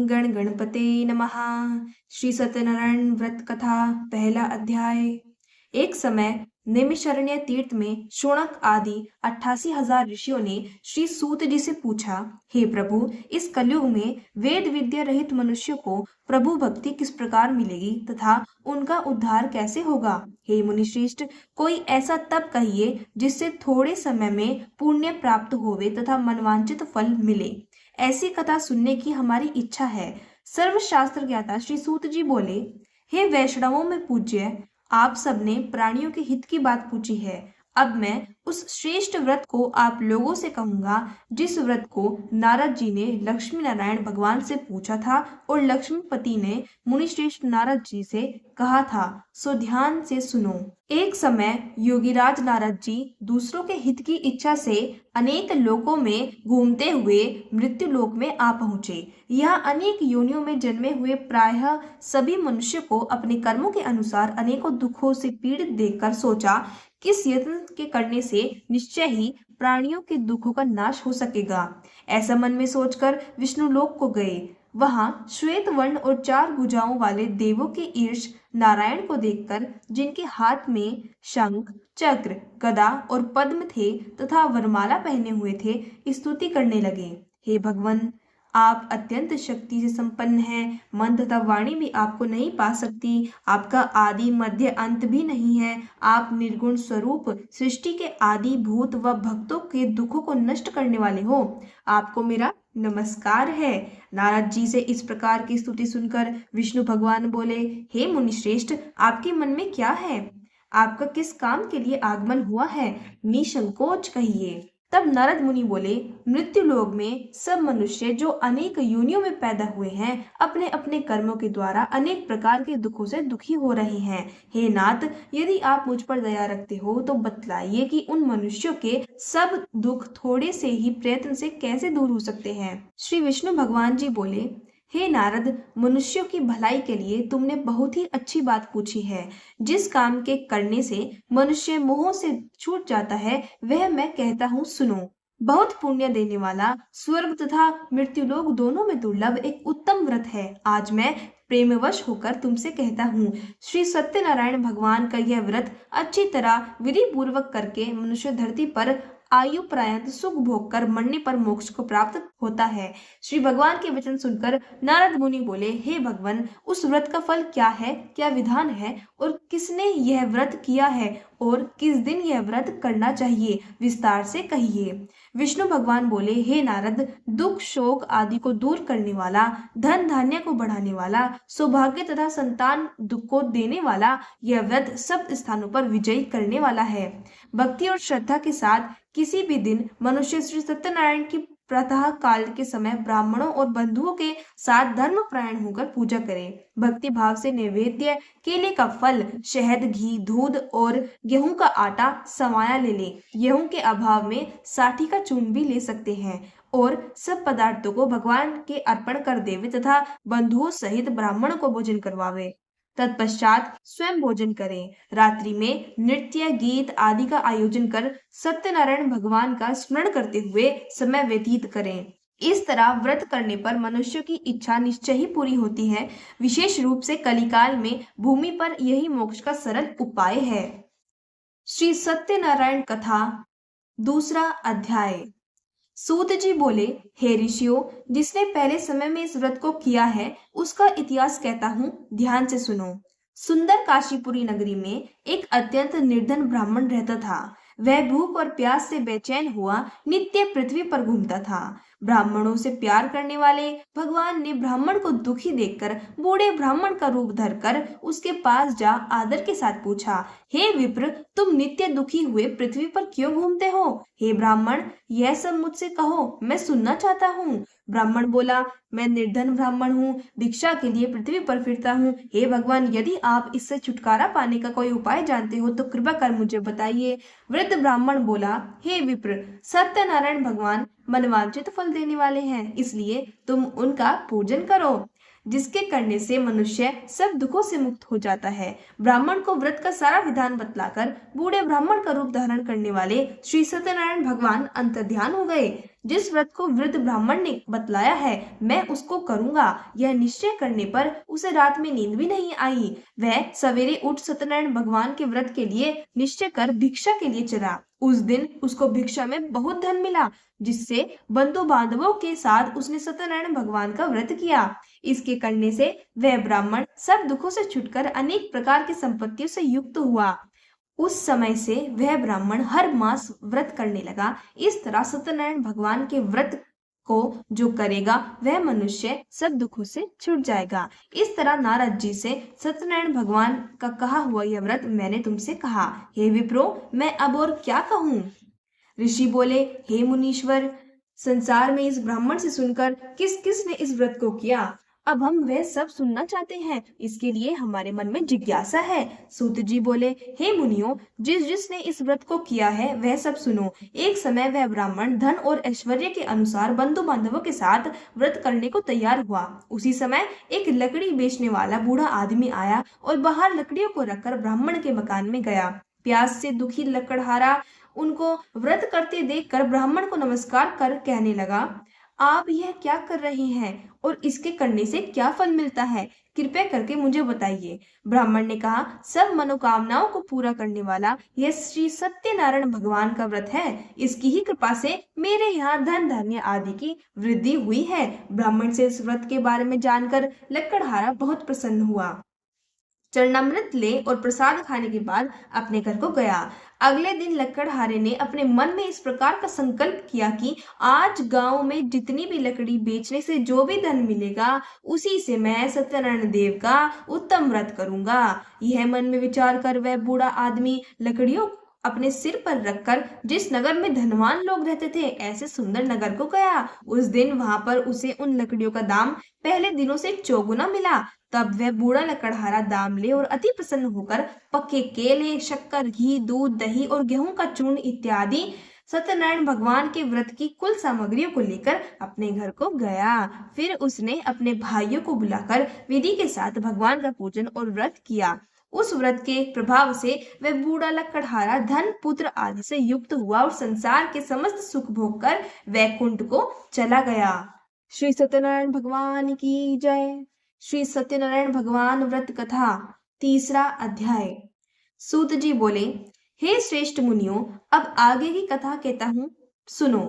गण गणपते नमः। श्री सत्यनारायण व्रत कथा पहला अध्याय। एक समय नैमिषारण्य तीर्थ में शौनक आदि 88,000 ऋषियों ने श्री सूत जी से पूछा, हे प्रभु, इस कलयुग में वेद विद्या रहित मनुष्य को प्रभु भक्ति किस प्रकार मिलेगी तथा उनका उद्धार कैसे होगा। हे मुनिश्रेष्ठ, कोई ऐसा तप कहिए जिससे थोड़े समय में पुण्य प्राप्त होवे तथा मनवांचित फल मिले। ऐसी कथा सुनने की हमारी इच्छा है। सर्वशास्त्र ज्ञाता श्री सूत जी बोले, हे वैष्णवों में पूज्य, आप सबने प्राणियों के हित की बात पूछी है। अब मैं उस श्रेष्ठ व्रत को आप लोगों से कहूंगा जिस व्रत को नारद जी ने लक्ष्मी नारायण भगवान से पूछा था और लक्ष्मीपति ने मुनिश्रेष्ठ नारद जी से कहा था, सो ध्यान से सुनो। एक समय योगीराज नारद जी दूसरों के हित की इच्छा से अनेक लोकों में घूमते हुए मृत्यु लोक में आ पहुंचे। यहाँ अनेक योनियों में जन्मे हुए प्रायः सभी मनुष्य को अपने कर्मों के अनुसार अनेकों दुखों से पीड़ित देखकर सोचा, किस यत्न के करने से निश्चय ही प्राणियों के दुखों का नाश हो सकेगा। ऐसा मन में सोचकर विष्णु लोक को गए। वहां श्वेत वर्ण और 4 भुजाओं वाले देवों के ईश नारायण को देखकर, जिनके हाथ में शंख, चक्र, गदा और पद्म थे तथा वरमाला पहने हुए थे, स्तुति करने लगे। हे भगवान, आप अत्यंत शक्ति से संपन्न हैं। मन तथा वाणी भी आपको नहीं पा सकती। आपका आदि मध्य अंत भी नहीं है। आप निर्गुण स्वरूप सृष्टि के आदि भूत व भक्तों के दुखों को नष्ट करने वाले हो। आपको मेरा नमस्कार है। नारद जी से इस प्रकार की स्तुति सुनकर विष्णु भगवान बोले, हे मुनिश्रेष्ठ, आपके मन में क्या है? आपका किस काम के लिए आगमन हुआ है? निसंकोच कहिए। तब नारद मुनि बोले, मृत्यु लोक में सब मनुष्य जो अनेक योनियों में पैदा हुए हैं, अपने अपने कर्मों के द्वारा अनेक प्रकार के दुखों से दुखी हो रहे हैं। हे नाथ, यदि आप मुझ पर दया रखते हो तो बतलाइए कि उन मनुष्यों के सब दुख थोड़े से ही प्रयत्न से कैसे दूर हो सकते हैं। श्री विष्णु भगवान जी बोले, हे नारद, मनुष्यों की भलाई के लिए तुमने बहुत ही अच्छी बात पूछी है। जिस काम के करने से मनुष्य मोह से छूट जाता है, वह मैं कहता हूँ, सुनो। बहुत पुण्य देने वाला, स्वर्ग तथा मृत्युलोक दोनों में दुर्लभ एक उत्तम व्रत है। आज मैं प्रेमवश होकर तुमसे कहता हूँ, श्री सत्यनारायण भगवान का यह व्रत अच्छी तरह विधि पूर्वक करके मनुष्य धरती पर आयु पर्यंत सुख भोग कर मरने पर मोक्ष को प्राप्त होता है। श्री भगवान के वचन सुनकर नारद मुनि बोले, हे भगवान, उस व्रत का फल क्या है, क्या विधान है और किसने यह व्रत किया है और किस दिन यह व्रत करना चाहिए, विस्तार से कहिए। विष्णु भगवान बोले, हे नारद, दुख शोक आदि को दूर करने वाला, धन धान्य को बढ़ाने वाला, सौभाग्य तथा संतान दुख को देने वाला यह व्रत सब स्थानों पर विजयी करने वाला है। भक्ति और श्रद्धा के साथ किसी भी दिन मनुष्य श्री सत्यनारायण की प्रातः काल के समय ब्राह्मणों और बंधुओं के साथ धर्म प्रायण होकर पूजा करें। भक्ति भाव से नैवेद्य केले का फल, शहद, घी, दूध और गेहूं का आटा समाया ले ले। गेहूं के अभाव में साठी का चूर्ण भी ले सकते हैं और सब पदार्थों को भगवान के अर्पण कर देवे तथा बंधुओं सहित ब्राह्मणों को भोजन करवावे। तत्पश्चात स्वयं भोजन करें। रात्रि में नृत्य, गीत आदि का आयोजन कर सत्यनारायण भगवान का स्मरण करते हुए समय व्यतीत करें। इस तरह व्रत करने पर मनुष्य की इच्छा निश्चय ही पूरी होती है। विशेष रूप से कलिकाल में भूमि पर यही मोक्ष का सरल उपाय है। श्री सत्यनारायण कथा दूसरा अध्याय। सूत जी बोले, हे ऋषियों, जिसने पहले समय में इस व्रत को किया है उसका इतिहास कहता हूँ, ध्यान से सुनो। सुंदर काशीपुरी नगरी में एक अत्यंत निर्धन ब्राह्मण रहता था। वह भूख और प्यास से बेचैन हुआ नित्य पृथ्वी पर घूमता था। ब्राह्मणों से प्यार करने वाले भगवान ने ब्राह्मण को दुखी देखकर बूढ़े ब्राह्मण का रूप धरकर उसके पास जा आदर के साथ पूछा, हे विप्र, तुम नित्य दुखी हुए पृथ्वी पर क्यों घूमते हो? हे ब्राह्मण, यह सब मुझसे कहो, मैं सुनना चाहता हूँ। ब्राह्मण बोला, मैं निर्धन ब्राह्मण हूँ, भिक्षा के लिए पृथ्वी पर फिरता हूँ। हे भगवान, यदि आप इससे छुटकारा पाने का कोई उपाय जानते हो तो कृपा कर मुझे बताइए। वृद्ध ब्राह्मण बोला, हे विप्र, सत्यनारायण भगवान मनवांचित फल देने वाले हैं, इसलिए तुम उनका पूजन करो, जिसके करने से मनुष्य सब दुखों से मुक्त हो जाता है। ब्राह्मण को व्रत का सारा विधान बतलाकर बूढ़े ब्राह्मण का रूप धारण करने वाले श्री सत्यनारायण भगवान अंतर्ध्यान हो गए। जिस व्रत को वृद्ध ब्राह्मण ने बतलाया है मैं उसको करूंगा। यह निश्चय करने पर उसे रात में नींद भी नहीं आई। वह सवेरे उठ सत्यनारायण भगवान के व्रत के लिए निश्चय कर भिक्षा के लिए चला। उस दिन उसको भिक्षा में बहुत धन मिला, जिससे बंधु बांधवों के साथ उसने सत्यनारायण भगवान का व्रत किया। इसके करने से वह ब्राह्मण सब दुखों से छुटकर अनेक प्रकार की संपत्तियों से युक्त हुआ। उस समय से वह ब्राह्मण हर मास व्रत करने लगा। इस तरह सत्यनारायण भगवान के व्रत को जो करेगा वह मनुष्य सब दुखों से छूट जाएगा। इस तरह नारद जी से सत्यनारायण भगवान का कहा हुआ यह व्रत मैंने तुमसे कहा। हे विप्रो, मैं अब और क्या कहूँ। ऋषि बोले, हे मुनीश्वर, संसार में इस ब्राह्मण से सुनकर किस किस ने इस व्रत को किया, अब हम वह सब सुनना चाहते हैं। इसके लिए हमारे मन में जिज्ञासा है। सूत जी बोले, हे मुनियों, जिस जिसने इस व्रत को किया है वह सब सुनो। एक समय वह ब्राह्मण धन और ऐश्वर्य के अनुसार बंधु बांधवों के साथ व्रत करने को तैयार हुआ। उसी समय एक लकड़ी बेचने वाला बूढ़ा आदमी आया और बाहर लकड़ियों को रखकर ब्राह्मण के मकान में गया। प्यास से दुखी लकड़हारा उनको व्रत करते देखकर ब्राह्मण को नमस्कार कर कहने लगा, आप यह क्या कर रहे हैं और इसके करने से क्या फल मिलता है, कृपया करके मुझे बताइए। ब्राह्मण ने कहा, सब मनोकामनाओं को पूरा करने वाला यह श्री सत्यनारायण भगवान का व्रत है। इसकी ही कृपा से मेरे यहाँ धन धान्य आदि की वृद्धि हुई है। ब्राह्मण से इस व्रत के बारे में जानकर लकड़हारा बहुत प्रसन्न हुआ। चरणामृत ले और प्रसाद खाने के बाद अपने घर को गया। अगले दिन लकड़हारे ने अपने मन में इस प्रकार का संकल्प किया कि आज गांव में जितनी भी लकड़ी बेचने से जो भी धन मिलेगा उसी से मैं सत्यनारायण देव का उत्तम व्रत करूंगा। यह मन में विचार कर वह बूढ़ा आदमी लकड़ियों अपने सिर पर रखकर जिस नगर में धनवान लोग रहते थे ऐसे सुंदर नगर को गया। उस दिन वहां पर उसे उन लकड़ियों का दाम पहले दिनों से चौगुना मिला। तब वह बूढ़ा लकड़हारा दाम ले और अति प्रसन्न होकर पक्के केले, शक्कर, घी, दूध, दही और गेहूं का चूर्ण इत्यादि सत्यनारायण भगवान के व्रत की कुल सामग्रियों को लेकर अपने घर को गया। फिर उसने अपने भाइयों को बुलाकर विधि के साथ भगवान का पूजन और व्रत किया। उस व्रत के प्रभाव से वह बूढ़ा लकड़हारा धन, पुत्र आदि से युक्त हुआ और संसार के समस्त सुख भोग कर वैकुंठ को चला गया। श्री सत्यनारायण भगवान की जय। श्री सत्यनारायण भगवान व्रत कथा, तीसरा अध्याय। सूत जी बोले, हे श्रेष्ठ मुनियों, अब आगे की कथा कहता हूँ, सुनो।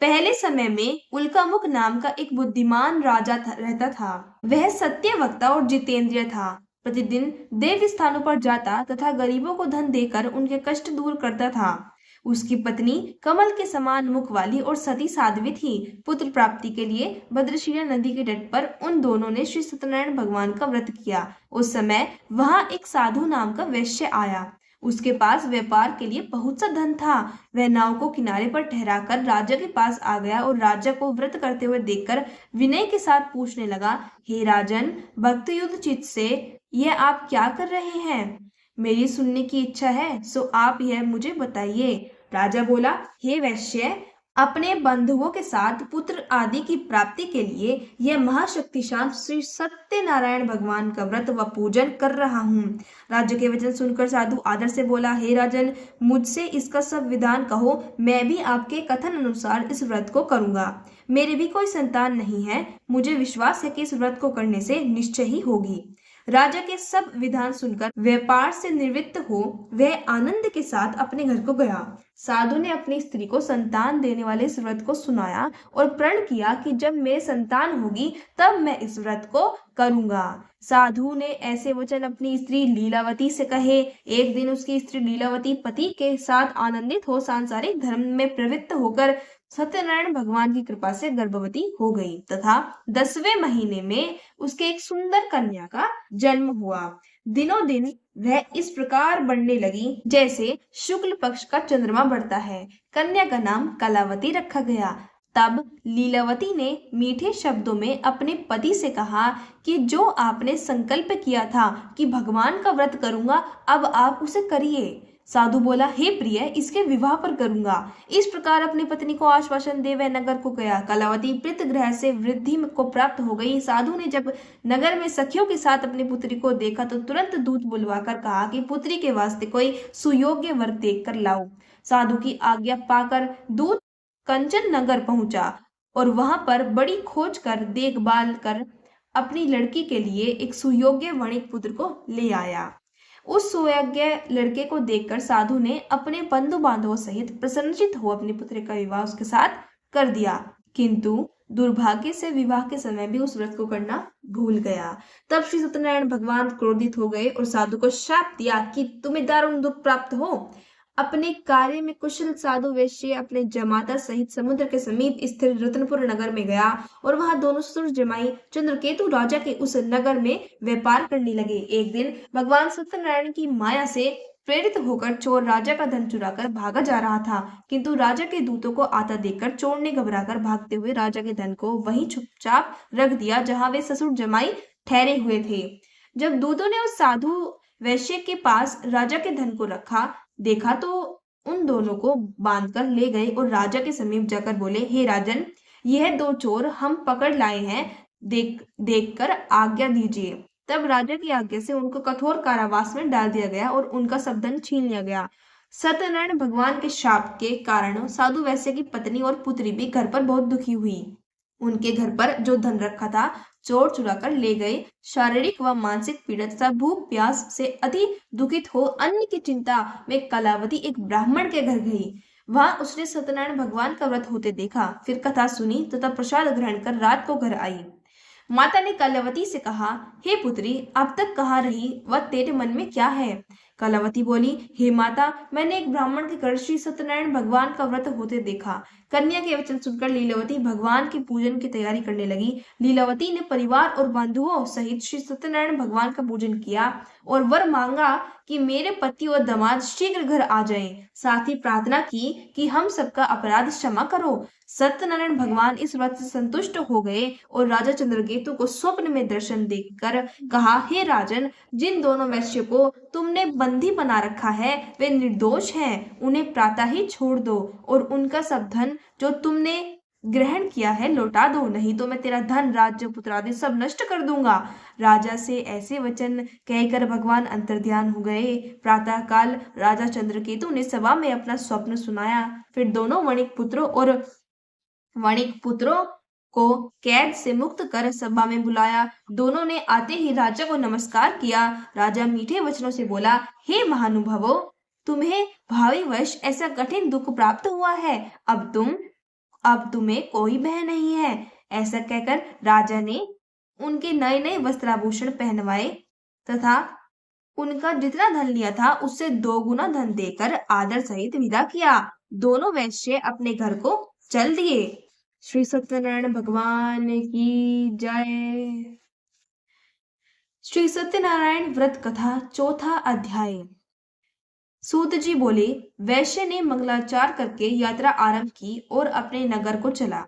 पहले समय में उल्कामुख नाम का एक बुद्धिमान राजा रहता था। वह सत्यवक्ता और जितेंद्रिय था। प्रतिदिन देव स्थानों पर जाता तथा गरीबों को धन देकर उनके कष्ट दूर करता था। उसकी पत्नी कमल के समान मुख वाली और सती साध्वी थी। पुत्र प्राप्ति के लिए भद्रशिला नदी के तट पर उन दोनों ने श्री सत्यनारायण भगवान का व्रत किया। उस समय वहां एक साधु नाम का वैश्य आया। उसके पास व्यापार के लिए बहुत सा धन था। वह नाव को किनारे पर ठहराकर राजा के पास आ गया और राजा को व्रत करते हुए देखकर विनय के साथ पूछने लगा, हे राजन, भक्त युद्ध चित्त से यह आप क्या कर रहे हैं? मेरी सुनने की इच्छा है, सो आप यह मुझे बताइए। राजा बोला, हे वैश्य, अपने बंधुओं के साथ पुत्र आदि की प्राप्ति के लिए यह महाशक्तिशाली श्री सत्यनारायण भगवान का व्रत व पूजन कर रहा हूँ। राजा के वचन सुनकर साधु आदर से बोला, हे राजन, मुझसे इसका सब विधान कहो, मैं भी आपके कथन अनुसार इस व्रत को करूंगा। मेरे भी कोई संतान नहीं है, मुझे विश्वास है कि इस व्रत को करने से निश्चय ही होगी। राजा के सब विधान सुनकर व्यापार से निवृत्त हो वह आनंद के साथ अपने घर को गया। साधु ने अपनी स्त्री को संतान देने वाले इस व्रत को सुनाया और प्रण किया कि जब मेरे संतान होगी तब मैं इस व्रत को करूंगा। साधु ने ऐसे वचन अपनी स्त्री लीलावती से कहे। एक दिन उसकी स्त्री लीलावती पति के साथ आनंदित हो सांसारिक धर्म में प्रवृत्त होकर सत्यनारायण भगवान की कृपा से गर्भवती हो गई तथा 10वें महीने में उसके एक सुंदर कन्या का जन्म हुआ। दिनों दिन वह इस प्रकार बढ़ने लगी जैसे शुक्ल पक्ष का चंद्रमा बढ़ता है। कन्या का नाम कलावती रखा गया। तब लीलावती ने मीठे शब्दों में अपने पति से कहा कि जो आपने संकल्प किया था कि भगवान का व्रत करूंगा, अब आप उसे करिए। साधु बोला, हे प्रिय, इसके विवाह पर करूंगा। इस प्रकार अपनी पत्नी को आश्वासन दे वह नगर को गया। कलावती प्रीत ग्रह से वृद्धि को प्राप्त हो गई। साधु ने जब नगर में सखियों के साथ अपनी पुत्री को देखा तो तुरंत दूत बुलवाकर कहा कि पुत्री के वास्ते कोई सुयोग्य वर देख कर लाओ। साधु की आज्ञा पाकर दूत कंचन नगर पहुंचा और वहां पर बड़ी खोज कर देखभाल कर अपनी लड़की के लिए एक सुयोग्य वणिक पुत्र को ले आया। उस सुयोग्य लड़के को देखकर साधु ने अपने बंधु बांधवों सहित प्रसन्नचित हो अपनी पुत्री का विवाह उसके साथ कर दिया, किंतु दुर्भाग्य से विवाह के समय भी उस व्रत को करना भूल गया। तब श्री सत्यनारायण भगवान क्रोधित हो गए और साधु को शाप दिया कि तुम्हें दारुण दुख प्राप्त हो। अपने कार्य में कुशल साधु वैश्य अपने जमाता सहित समुद्र के समीप स्थित रत्नपुर नगर में गया और वहां दोनों ससुर जमाई चंद्रकेतु राजा के उस नगर में व्यापार करने लगे। एक दिन भगवान सत्यनारायण की माया से प्रेरित होकर चोर राजा का धन चुराकर भागा जा रहा था, किंतु राजा के दूतों को आता देखकर चोर ने घबराकर भागते हुए राजा के धन को वहीं चुपचाप रख दिया जहां वे ससुर जमाई ठहरे हुए थे। जब दूतों ने उस साधु वैश्य के पास राजा के धन को रखा देखा तो उन दोनों को बांधकर ले गए और राजा के समीप जाकर बोले, हे राजन, यह दो चोर हम पकड़ लाए हैं, देखकर आज्ञा दीजिए। तब राजा की आज्ञा से उनको कठोर कारावास में डाल दिया गया और उनका सब धन छीन लिया गया। सत्यनारायण भगवान के शाप के कारण साधु वैश्य की पत्नी और पुत्री भी घर पर बहुत दुखी हुई। उनके घर पर जो धन रखा था चोर चुरा कर ले गए। शारीरिक व मानसिक पीड़ा तथा भूख प्यास से अति दुखित हो अन्न की चिंता में कलावती एक ब्राह्मण के घर गई। वहां उसने सत्यनारायण भगवान का व्रत होते देखा, फिर कथा सुनी तथा प्रसाद ग्रहण कर रात को घर आई। माता ने कलावती से कहा, हे पुत्री, अब तक कहाँ रही व तेरे मन में क्या है? कलावती बोली, हे माता, मैंने एक ब्राह्मण के घर श्री सत्यनारायण भगवान का व्रत होते देखा। कन्या के वचन सुनकर लीलावती भगवान के पूजन की तैयारी करने लगी। लीलावती ने परिवार और बंधुओं सहित श्री सत्यनारायण भगवान का पूजन किया और वर मांगा कि मेरे पति और दामाद शीघ्र घर आ जाएं। साथ ही प्रार्थना की कि हम सबका अपराध क्षमा करो। सत्यनारायण भगवान इस व्रत से संतुष्ट हो गए और राजा चंद्रकेतु को स्वप्न में दर्शन देकर कहा, हे राजन, जिन दोनों वैश्य को तुमने बंदी बना रखा है वे निर्दोष हैं, उन्हें प्रातः ही छोड़ दो और उनका सब धन जो तुमने ग्रहण किया है लौटा दो, नहीं तो मैं तेरा धन राज्य पुत्र आदि सब नष्ट कर दूंगा। राजा से ऐसे वचन कहकर भगवान अंतर्ध्यान हो गए। प्रातः काल राजा चंद्रकेतु ने सभा में अपना स्वप्न सुनाया। फिर दोनों वणिक पुत्रों को कैद से मुक्त कर सभा में बुलाया। दोनों ने आते ही राजा को नमस्कार किया। राजा मीठे वचनों से बोला, हे महानुभावों, तुम्हें भावीवश ऐसा कठिन दुख प्राप्त हुआ है। अब तुम्हें कोई भय नहीं है। ऐसा कहकर राजा ने उनके नए नए वस्त्राभूषण पहनवाए तथा उनका जितना धन लिया था उससे 2 गुना धन देकर आदर सहित विदा किया। दोनों वैश्य अपने घर को चल दिए। श्री सत्यनारायण भगवान की जय। श्री सत्यनारायण व्रत कथा चौथा अध्याय। सूत जी बोले, वैश्य ने मंगलाचार करके यात्रा आरंभ की और अपने नगर को चला।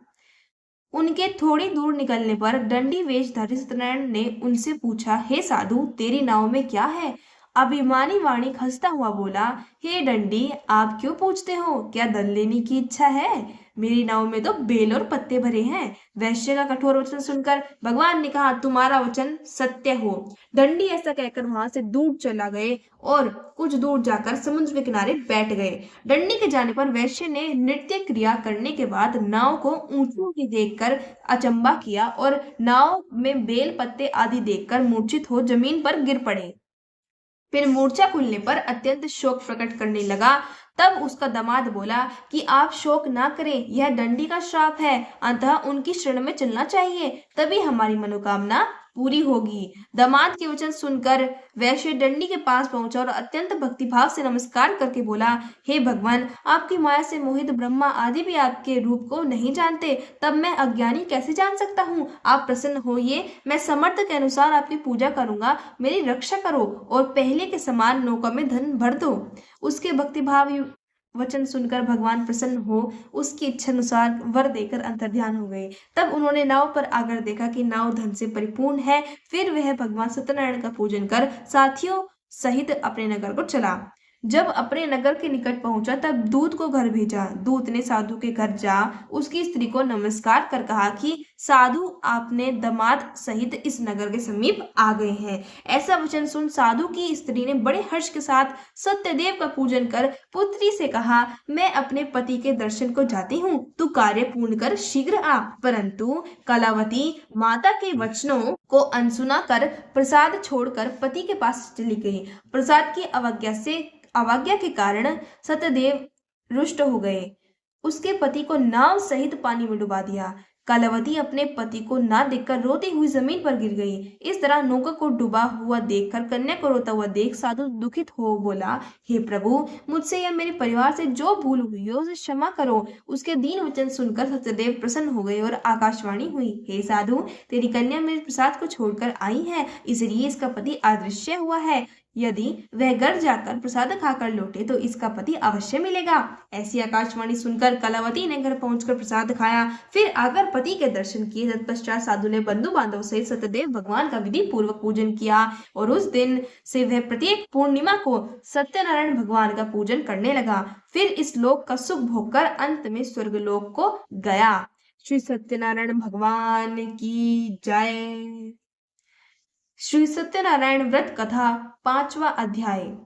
उनके थोड़ी दूर निकलने पर दंडी वेशधारी सत्यनारायण ने उनसे पूछा, हे साधु, तेरी नाव में क्या है? अभिमानी वाणिक हंसता हुआ बोला, हे दंडी, आप क्यों पूछते हो? क्या धन लेने की इच्छा है? मेरी नाव में तो बेल और पत्ते भरे हैं। वैश्य का कठोर वचन सुनकर भगवान ने कहा, तुम्हारा वचन सत्य हो। दंडी ऐसा कहकर वहां से दूर चला गए और कुछ दूर जाकर समुद्र के किनारे बैठ गए। दंडी के जाने पर वैश्य ने नृत्य क्रिया करने के बाद नाव को ऊंची देखकर अचंबा किया और नाव में बेल पत्ते आदि देखकर मूर्छित हो जमीन पर गिर पड़े। फिर मूर्छा खुलने पर अत्यंत शोक प्रकट करने लगा। तब उसका दामाद बोला कि आप शोक ना करें, यह दंडी का श्राप है, अतः उनकी शरण में चलना चाहिए, तभी हमारी मनोकामना पूरी होगी। दामाद के वचन सुनकर वैश्य दंडी के पास पहुंचा और अत्यंत भक्तिभाव से नमस्कार करके बोला, हे भगवान, आपकी माया से मोहित ब्रह्मा आदि भी आपके रूप को नहीं जानते, तब मैं अज्ञानी कैसे जान सकता हूँ? आप प्रसन्न होइए, मैं समर्थ के अनुसार आपकी पूजा करूंगा, मेरी रक्षा करो और पहले के समान नौका में धन भर दो। उसके भक्तिभाव वचन सुनकर भगवान प्रसन्न हो उसकी इच्छा अनुसार वर देकर अंतर्ध्यान हो गए। तब उन्होंने नाव पर आकर देखा कि नाव धन से परिपूर्ण है। फिर वह भगवान सत्यनारायण का पूजन कर साथियों सहित अपने नगर को चला। जब अपने नगर के निकट पहुंचा तब दूत को घर भेजा। दूत ने साधु के घर जा उसकी स्त्री को नमस्कार कर कहा कि साधु आपने दामाद सहित इस नगर के समीप आ गए हैं। ऐसा वचन सुन साधु की स्त्री ने बड़े हर्ष के साथ सत्यदेव का पूजन कर पुत्री से कहा, मैं अपने पति के दर्शन को जाती हूँ, तू कार्य पूर्ण कर शीघ्र आ। परंतु कलावती माता के वचनों को अनसुना कर प्रसाद छोड़कर पति के पास चली गई। प्रसाद की अवज्ञा के कारण सत्यदेव रुष्ट हो गए। उसके पति को नाव सहित पानी में डुबा दिया। कलावती अपने पति को ना देखकर रोती हुई जमीन पर गिर गई। इस तरह नौका को डूबा हुआ देखकर कन्या को रोता हुआ देख साधु दुखित हो बोला, हे प्रभु, मुझसे या मेरे परिवार से जो भूल हुई हो उसे क्षमा करो। उसके दीन वचन सुनकर सत्यदेव प्रसन्न हो गए और आकाशवाणी हुई, हे साधु, तेरी कन्या मेरे प्रसाद को छोड़कर आई है, इसलिए इसका पति अदृश्य हुआ है। यदि वह घर जाकर प्रसाद खाकर लौटे तो इसका पति अवश्य मिलेगा। ऐसी आकाशवाणी सुनकर कलावती ने घर पहुंचकर प्रसाद खाया, फिर आकर पति के दर्शन किए। तत्पश्चात साधु ने बंधु बांधव सहित सत्यदेव भगवान का विधि पूर्वक पूजन किया और उस दिन से वह प्रत्येक पूर्णिमा को सत्यनारायण भगवान का पूजन करने लगा। फिर इस लोक का सुख भोगकर अंत में स्वर्गलोक को गया। श्री सत्यनारायण भगवान की जय। श्री सत्यनारायण व्रत कथा 5वां अध्याय।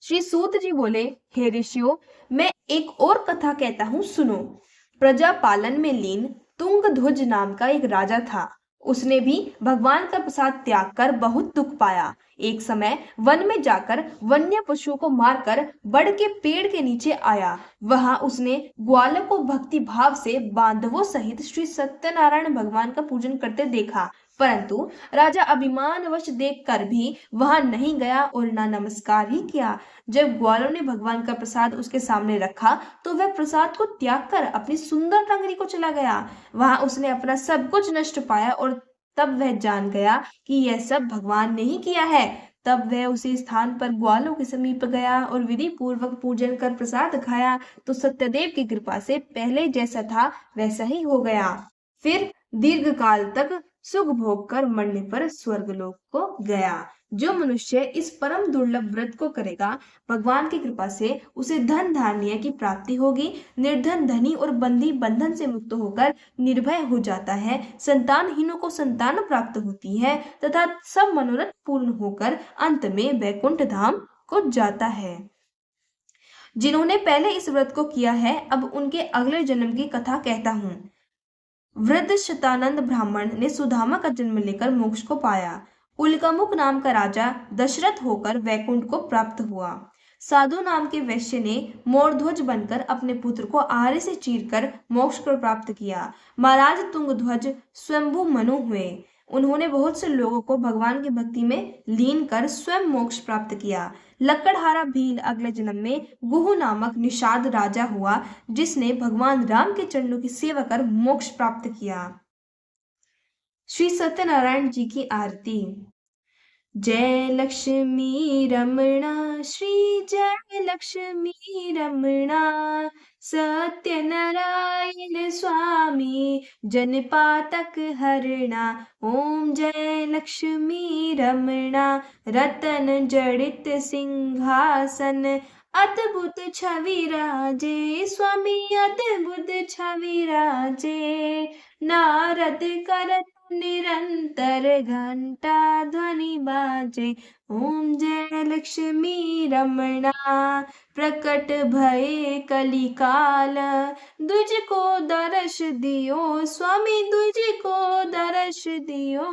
श्री सूत जी बोले, हे ऋषियों, मैं एक और कथा कहता हूँ, सुनो। प्रजा पालन में लीन तुंगध्वज नाम का एक राजा था। उसने भी भगवान का प्रसाद त्याग कर बहुत दुख पाया। एक समय वन में जाकर वन्य पशुओं को मारकर बड़ के पेड़ के नीचे आया। वहां उसने ग्वालों को भक्ति भाव से बांधवों सहित श्री सत्यनारायण भगवान का पूजन करते देखा, परंतु राजा अभिमानवश देखकर भी वहां नहीं गया और ना नमस्कार ही किया। जब ग्वालों ने भगवान का प्रसाद उसके सामने रखा तो वह प्रसाद को त्याग कर अपनी सुंदर टंगरी को चला गया। वहां उसने अपना सब कुछ नष्ट पाया और तब वह जान गया कि यह सब भगवान ने ही किया है। तब वह उसी स्थान पर ग्वालों के समीप गया और विधि पूर्वक पूजन कर प्रसाद खाया तो सत्यदेव की कृपा से पहले जैसा था वैसा ही हो गया। फिर दीर्घ काल तक सुख भोग कर मरने पर स्वर्गलोक को गया। जो मनुष्य इस परम दुर्लभ व्रत को करेगा, भगवान की कृपा से उसे धन धान्य की प्राप्ति होगी। निर्धन धनी और बंदी बंधन से मुक्त होकर निर्भय हो जाता है। संतानहीनों को संतान प्राप्त होती है तथा सब मनोरथ पूर्ण होकर अंत में वैकुंठ धाम को जाता है। जिन्होंने पहले इस व्रत को किया है, अब उनके अगले जन्म की कथा कहता हूँ। वृद्ध शतानंद ब्राह्मण ने सुदामा का जन्म लेकर मोक्ष को पाया। उल्कामुख नाम का राजा दशरथ होकर वैकुंठ को प्राप्त हुआ। साधु नाम के वैश्य ने मोरध्वज बनकर अपने पुत्र को आहार से चीरकर मोक्ष को प्राप्त किया। महाराज तुंगध्वज स्वयंभू मनु हुए। उन्होंने बहुत से लोगों को भगवान की भक्ति में लीन कर स्वयं मोक्ष प्राप्त किया। लकड़हारा भील अगले जन्म में गुहु नामक निषाद राजा हुआ, जिसने भगवान राम के चरणों की सेवा कर मोक्ष प्राप्त किया। श्री सत्यनारायण जी की आरती। जय लक्ष्मी रमणा, श्री जय लक्ष्मी रमणा, सत्यनारायण स्वामी जनपातक हरणा। ओम जय लक्ष्मी रमणा, रतन जड़ित सिंहासन, अद्भुत छवि राजे स्वामी, अद्भुत छवि राजे। नारद करत निरंतर घंटा ध्वनि बाजे। ओम जय लक्ष्मी रमणा, प्रकट भये कलिकाल, तुझको दर्श दियो स्वामी, तुझको दर्श दियो।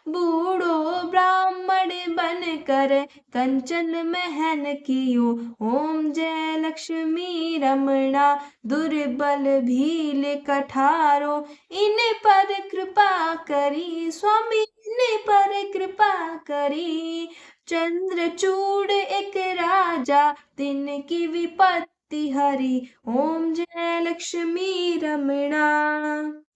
बूढ़ो ब्राह्मण बन कर कंचन महन कियो। ओम जय लक्ष्मी रमणा, दुर्बल भील कठारो, इन पर कृपा करी स्वामी, इन पर कृपा करी। चंद्रचूड़ एक राजा, तिनकी विपत्ति हरी। ओम जय लक्ष्मी रमणा।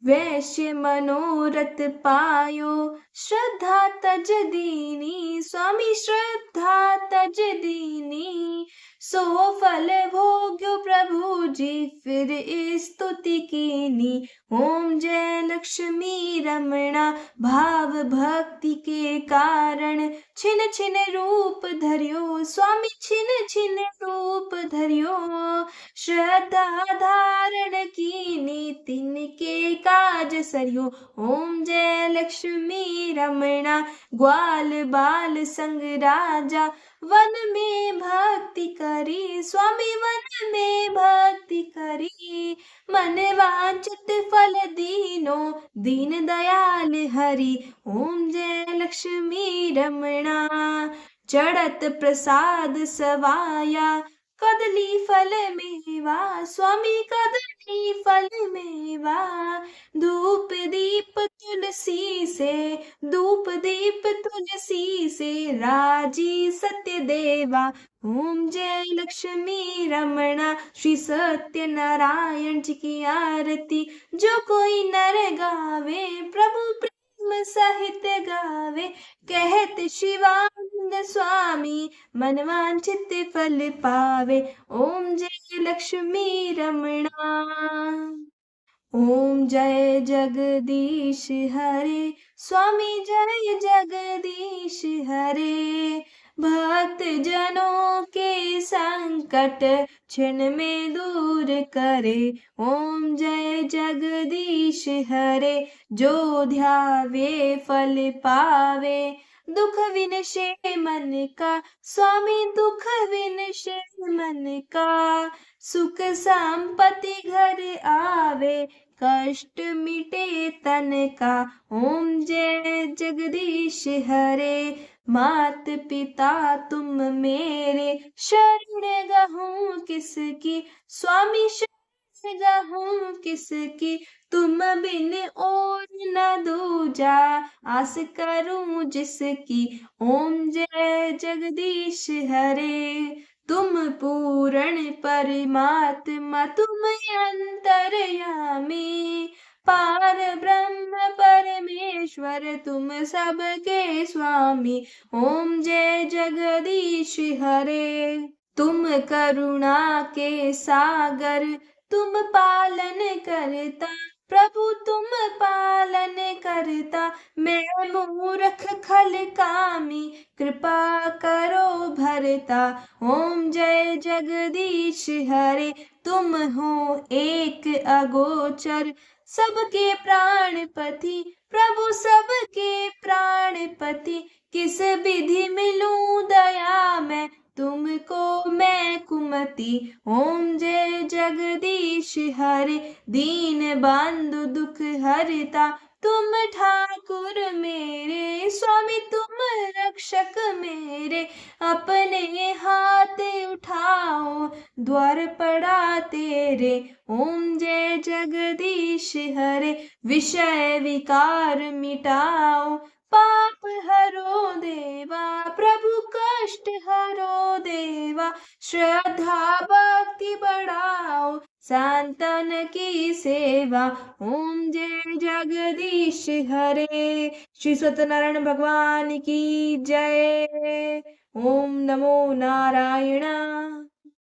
वैश्य मनोरथ पायो, श्रद्धा तज दीनी। स्वामी श्रद्धा तज दीनी, सो फल भोग्यो प्रभु जी फिर स्तुति कीनी। ओम जय लक्ष्मी रमणा, भाव भक्ति के कारण छिन छिन रूप धरियो। स्वामी छिन छिन रूप धरियो, श्रद्धा धारण कीनी तिनके काज सरियो। ओम जय लक्ष्मी रमणा, ग्वाल बाल संग राजा वन में भक्ति करी। स्वामी वन में भक्ति करी, मन वांछित फल दीनो दीन दयाल हरि। ओम जय लक्ष्मी रमणा, चढ़त प्रसाद सवाया कदली फल मेवा। स्वामी कदली फल मेवा, धूप दीप तुलसी से, धूप दीप तुलसी से राजी सत्य देवा। ओम जय लक्ष्मी रमणा, श्री सत्य नारायण जी की आरती जो कोई नर गावे, प्रभु प्रेम सहित गावे। कहत शिवानंद स्वामी, मन वांछित फल पावे। ओम जय लक्ष्मी रमणा। ओम जय जगदीश हरे, स्वामी जय जगदीश हरे। भक्त जनों के संकट क्षण में दूर करे। ओम जय जगदीश हरे, जो ध्यावे फल पावे। दुख विनशे मन का, स्वामी दुख विनशे मन का। सुख संपत्ति घर आवे, कष्ट मिटे तन का। ओम जय जगदीश हरे, मात पिता तुम मेरे, शरण गहूँ किसकी। स्वामी शरण गहूँ किसकी, तुम बिन और न दूजा, आस करूं जिसकी। ओम जय जगदीश हरे, तुम पूर्ण परमात्मा, तुम अंतर्यामी। पार ब्रह्म परमेश्वर, तुम सबके स्वामी। ओम जय जगदीश हरे, तुम करुणा के सागर, तुम पालन करता। प्रभु तुम पालन करता, मैं मूर्ख खल कामी, कृपा करो भरता। ओम जय जगदीश हरे, तुम हो एक अगोचर, सबके प्राणपति। प्रभु सबके प्राणपति, किस विधि मिलूं दया मैं, तुमको मैं कुमति। ओम जय जगदीश हरे, दीन बंधु दुख हरता, तुम ठाकुर मेरे। स्वामी तुम रक्षक मेरे, अपने हाथ उठाओ, द्वार पड़ा तेरे। ओम जय जगदीश हरे, विषय विकार मिटाओ, पाप हरो देवा। प्रभु कष्ट हरो देवा, श्रद्धा भक्ति बढ़ाओ, संतन की सेवा। ओम जय जगदीश हरे, श्री सत्यनारायण भगवान की जय। ओम नमो नारायण।